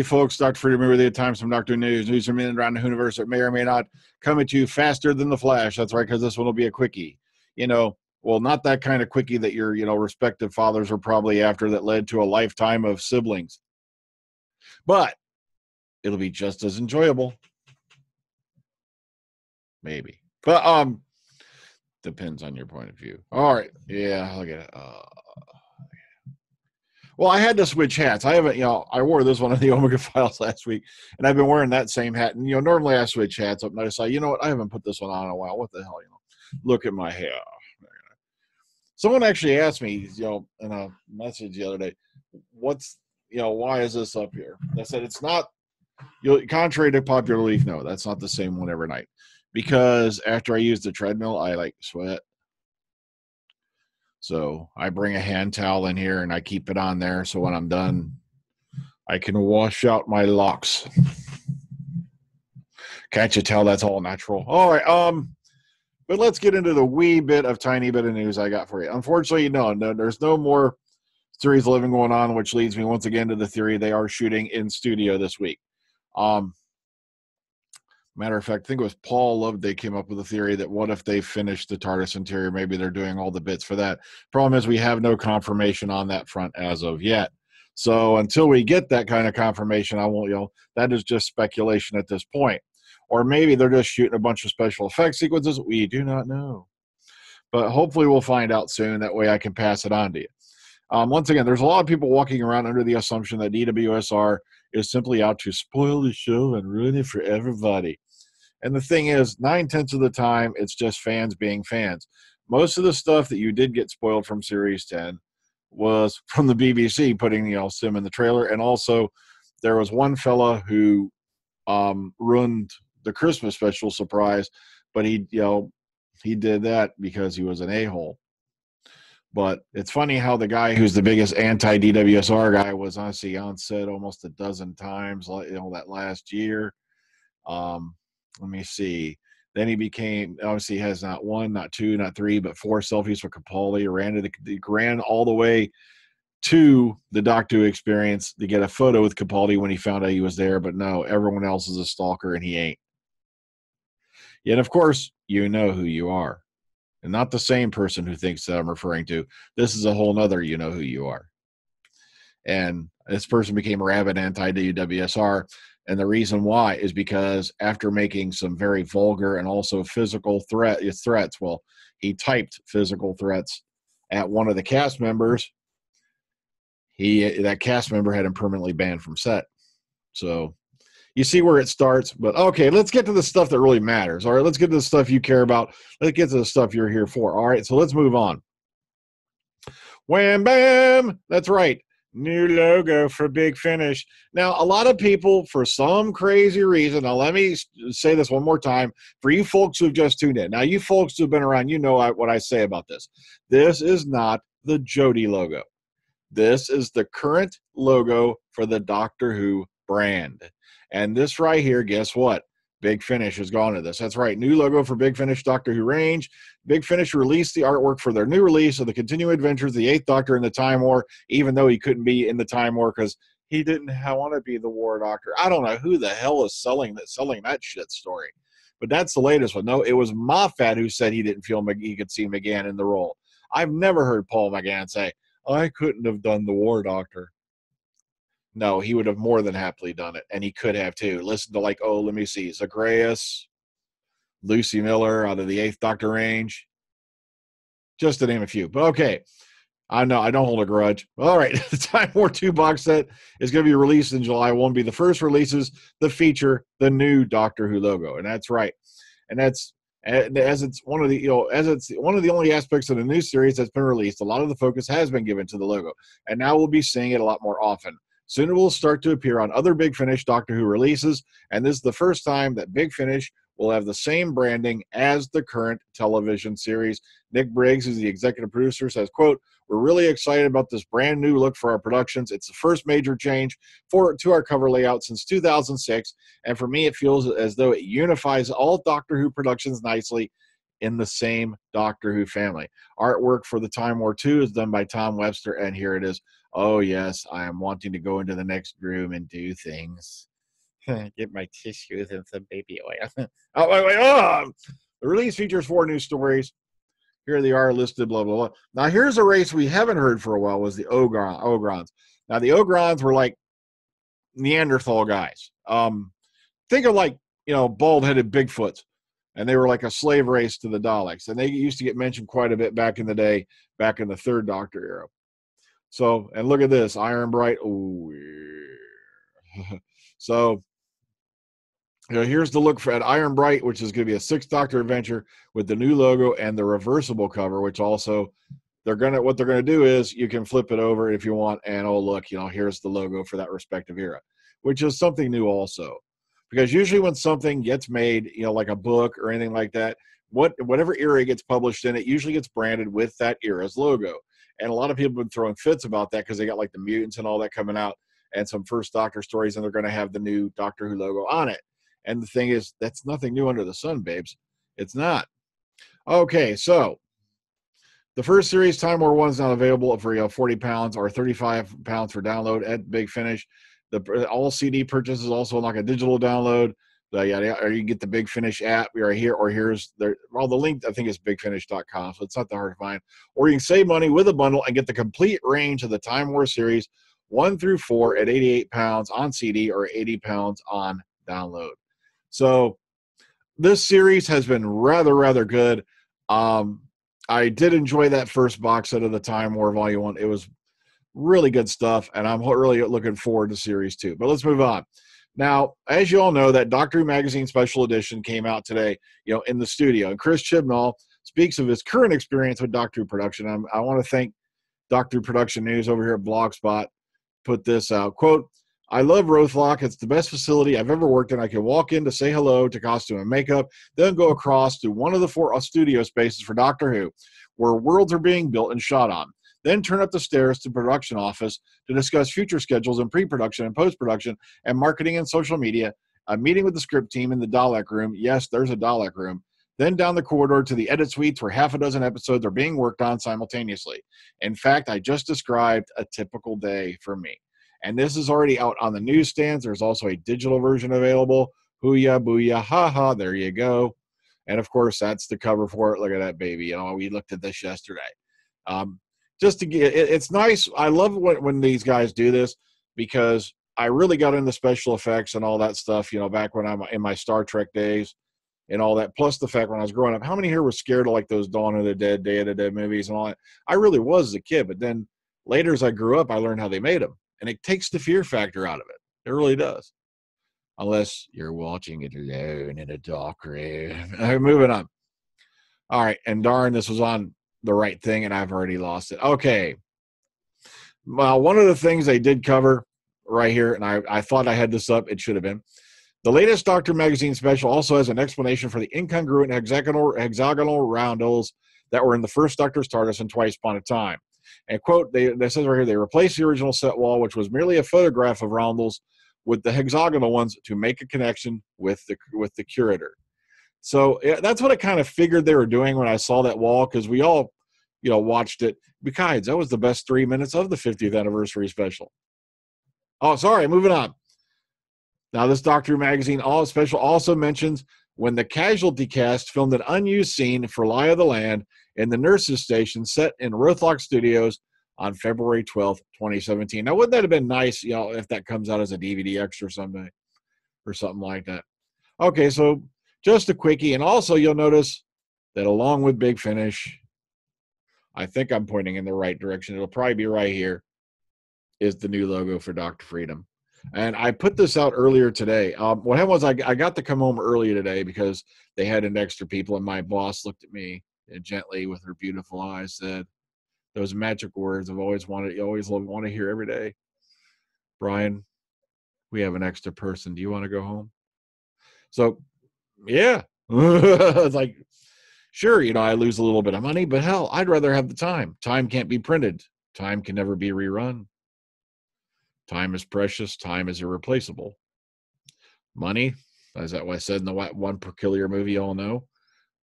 folks. Dr. Freedom here with you. Time some Doctor News from in and around the universe that may or may not come at you faster than the flash. That's right, because this one will be a quickie. Well, not that kind of quickie that your, respective fathers were probably after that led to a lifetime of siblings. But it'll be just as enjoyable. Maybe. But depends on your point of view. All right. Yeah, look at it. Well, I had to switch hats. I haven't, I wore this one in the Omega Files last week, and I've been wearing that same hat. And, normally I switch hats up, and I decide, you know what, I haven't put this one on in a while. What the hell, Look at my hair. Someone actually asked me, in a message the other day, why is this up here? I said, it's not, contrary to popular belief, no, that's not the same one every night. Because after I use the treadmill, I sweat. So I bring a hand towel in here and I keep it on there. So when I'm done, I can wash out my locks. Can't you tell that's all natural? All right. But let's get into the tiny bit of news I got for you. Unfortunately, no, there's no more series 11 going on, which leads me once again to the theory they are shooting in studio this week. Matter of fact, I think it was Paul Loveday came up with a theory that what if they finished the TARDIS interior? Maybe they're doing all the bits for that. Problem is we have no confirmation on that front as of yet. So until we get that kind of confirmation, I won't, that is just speculation at this point. Or maybe they're just shooting a bunch of special effects sequences. We do not know. But hopefully we'll find out soon. That way I can pass it on to you. Once again, there's a lot of people walking around under the assumption that DWSR is simply out to spoil the show and ruin it for everybody. And the thing is, 9/10 of the time, it's just fans being fans. Most of the stuff that you did get spoiled from Series 10 was from the BBC putting, Sim in the trailer. And also, there was one fella who ruined the Christmas special surprise, but he did that because he was an a-hole. But it's funny how the guy who's the biggest anti-DWSR guy was honestly on set almost a dozen times, that last year. Let me see. Then he became, obviously has not one, not two, not three, but 4 selfies with Capaldi. Ran all the way to the Doctor Who experience to get a photo with Capaldi when he found out he was there. But no, everyone else is a stalker and he ain't. Yet, of course, you know who you are. And not the same person who thinks that I'm referring to. This is a whole nother you know who you are. And this person became rabid anti-DWSR. And the reason why is because after making some very vulgar and also physical threats, well, he typed physical threats at one of the cast members. That cast member had him permanently banned from set. So you see where it starts. But okay, let's get to the stuff that really matters. All right, let's get to the stuff you care about. Let's get to the stuff you're here for. All right, so let's move on. Wham, bam. That's right. New logo for Big Finish. Now, a lot of people, for some crazy reason, now let me say this one more time for you folks who've just tuned in. Now, you folks who've been around, you know what I say about this. This is not the Jodie logo. This is the current logo for the Doctor Who brand. And this right here, guess what? Big Finish has gone to this. That's right. New logo for Big Finish Doctor Who range. Big Finish released the artwork for their new release of the continuing adventures of the 8th Doctor in the Time War, even though he couldn't be in the Time War because he didn't want to be the War Doctor. I don't know who the hell is selling that shit story. But that's the latest one. No, it was Moffat who said he didn't feel he could see McGann in the role. I've never heard Paul McGann say, I couldn't have done the War Doctor. No, he would have more than happily done it, and he could have too. Listen to let me see, Zagreus, Lucy Miller out of the 8th Doctor range, just to name a few. But okay, I know I don't hold a grudge. All right, the Time War 2 box set is going to be released in July. It won't be the first releases that feature the new Doctor Who logo, and that's right. And that's as it's one of the only aspects of the new series that's been released. A lot of the focus has been given to the logo, and now we'll be seeing it a lot more often. Soon it will start to appear on other Big Finish Doctor Who releases, and this is the first time that Big Finish will have the same branding as the current television series. Nick Briggs, who's the executive producer, says, quote, we're really excited about this brand new look for our productions. It's the first major change to our cover layout since 2006, and for me it feels as though it unifies all Doctor Who productions nicely. in the same Doctor Who family. Artwork for the Time War 2 is done by Tom Webster, and here it is. Oh, yes, I am wanting to go into the next room and do things. Get my tissues and some baby oil. Oh, wait. Oh! The release features 4 new stories. Here they are listed, blah, blah, blah. Now, here's a race we haven't heard for a while, was the Ogrons. Now, the Ogrons were like Neanderthal guys. Think of like, bald-headed Bigfoots. And they were like a slave race to the Daleks. And they used to get mentioned quite a bit back in the day, back in the Third Doctor era. So, and look at this, Iron Bright. Oh, yeah. So, here's the look at Iron Bright, which is going to be a 6th Doctor adventure with the new logo and the reversible cover, which also what they're gonna do is you can flip it over if you want, and oh look, here's the logo for that respective era, which is something new also. Because usually when something gets made, like a book or anything like that, whatever era it gets published in, it usually gets branded with that era's logo. And a lot of people have been throwing fits about that because they got like the mutants and all that coming out and some First Doctor stories, and they're going to have the new Doctor Who logo on it. And the thing is, that's nothing new under the sun, babes. It's not. Okay, so the first series, Time War 1, is now available for £40 or £35 for download at Big Finish. All CD purchases also like a digital download. Or you get the Big Finish app right here, or here's the link, I think, is bigfinish.com, so it's not that hard to find. Or you can save money with a bundle and get the complete range of the Time War series 1 through 4 at £88 on CD or £80 on download. So this series has been rather good. I did enjoy that first box set of the Time War Volume 1. It was really good stuff, and I'm really looking forward to Series 2. But let's move on. Now, as you all know, that Doctor Who Magazine Special Edition came out today, in the studio. And Chris Chibnall speaks of his current experience with Doctor Who production. I want to thank Doctor Who Production News over here at Blogspot. Put this out. Quote, I love Roath. It's the best facility I've ever worked in. I can walk in to say hello to costume and makeup, then go across to one of the 4 studio spaces for Doctor Who, where worlds are being built and shot on. Then turn up the stairs to production office to discuss future schedules and pre-production and post-production and marketing and social media, a meeting with the script team in the Dalek room. Yes, there's a Dalek room. Then down the corridor to the edit suites where half a dozen episodes are being worked on simultaneously. In fact, I just described a typical day for me. And this is already out on the newsstands. There's also a digital version available. Hooyah, booyah, ha-ha, there you go. And, of course, that's the cover for it. Look at that baby. We looked at this yesterday. Just to get it's nice. I love when these guys do this, because I really got into special effects and all that stuff, back when I'm in my Star Trek days and all that. Plus the fact when I was growing up, how many here were scared of like those Dawn of the Dead, Day of the Dead movies and all that? I really was as a kid, but then later as I grew up, I learned how they made them. And it takes the fear factor out of it. It really does. Unless you're watching it alone in a dark room. Moving on. All right. And darn, this was on the right thing, and I've already lost it. Okay. Well, one of the things they did cover right here, and I thought I had this up. It should have been. The latest Doctor Magazine special also has an explanation for the incongruent hexagonal roundels that were in the first Doctor's TARDIS and Twice Upon a Time. And quote, they says right here, they replaced the original set wall, which was merely a photograph of roundels, with the hexagonal ones to make a connection with the curator. So yeah, that's what I kind of figured they were doing when I saw that wall, because we all, watched it. Besides, that was the best 3 minutes of the 50th anniversary special. Oh, sorry, moving on. Now, this Doctor Who Magazine special also mentions when the Casualty cast filmed an unused scene for Lie of the Land in the nurses' station set in Roath Studios on February 12th, 2017. Now, wouldn't that have been nice, if that comes out as a DVD extra someday or something like that? Okay, so just a quickie. And also, you'll notice that along with Big Finish, I think I'm pointing in the right direction. It'll probably be right here, is the new logo for Dr. Freedom. And I put this out earlier today. What happened was I got to come home earlier today because they had an extra people, and my boss looked at me and gently with her beautiful eyes said, those magic words you always want to hear every day. Brian, we have an extra person. Do you want to go home? So, yeah. It's like, sure, I lose a little bit of money, but hell, I'd rather have the time. Time can't be printed. Time can never be rerun. Time is precious. Time is irreplaceable. Money, as that I said in the one peculiar movie you all know,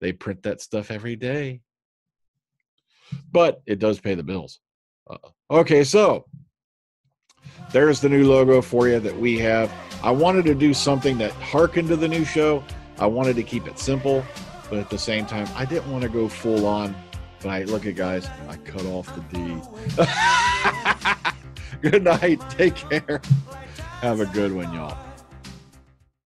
They print that stuff every day. But it does pay the bills. Okay, so there's the new logo for you that we have. I wanted to do something that harkened to the new show. I wanted to keep it simple, but at the same time, I didn't want to go full on. But I look at guys, I cut off the D. Good night. Take care. Have a good one, y'all.